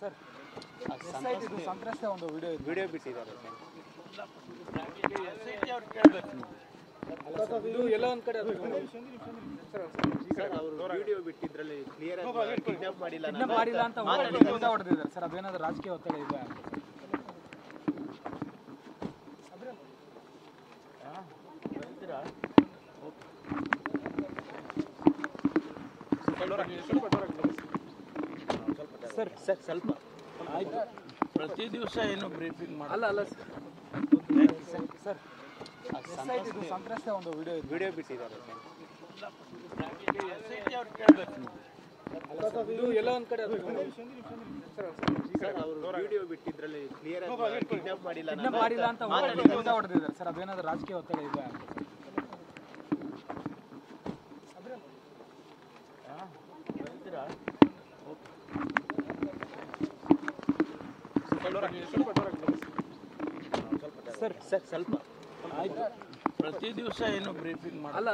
Sir ಇದು ಸಂತ್ರಸ್ತ ಒಂದು ವಿಡಿಯೋ ಬಿಟ್ಟಿದ್ದಾರೆ ಇದು ಎಲ್ಲ ಒಂದು ಕಡೆ ಸರ್ ಅವರು ವಿಡಿಯೋ ಬಿಟ್ಟಿದ್ರಲ್ಲಿ ಕ್ಲಿಯರ್ ಆಗಿ ಕಿಡ್ನಾಪ್ ಮಾಡಿಲ್ಲ ಅಂತ ಹೊಡೆದಿದ್ದಾರೆ ಸರ್. ಅದೇನಾದ್ರು ರಾಜಕೀಯ ಒತ್ತಡ ಇದೆ ಸರ್ ಸರ್ ಸ್ವಲ್ಪ ಆಯ್ತು. ಪ್ರತಿ ದಿವಸ ಏನು ಬ್ರೀಫಿಂಗ್ ಅಲ್ಲ ಸರ್ ಇದು ಸಂತ್ರಸ್ತ ಒಂದು ವಿಡಿಯೋ ಬಿಟ್ಟಿದ್ದಾರೆ ಇದು ಎಲ್ಲ ಒಂದು ಕಡೆ ಸರ್ ಅವರು ವಿಡಿಯೋ ಬಿಟ್ಟಿದ್ರಲ್ಲಿ ಕ್ಲಿಯರ್ ಆಗಿ ಕಿಡ್ನಾಪ್ ಮಾಡಿಲ್ಲ ಅಂತ ಹೊಡೆದಿದ್ದಾರೆ ಸರ್. ಅದೇನಾದ್ರು ರಾಜಕೀಯ ಒತ್ತಡ ಇದೆ ಸರ್ ಸರ್ ಸ್ವಲ್ಪ ಆಯ್ತು. ಪ್ರತಿ ದಿವಸ ಏನು ಬ್ರೀಫಿಂಗ್ ಅಲ್ಲ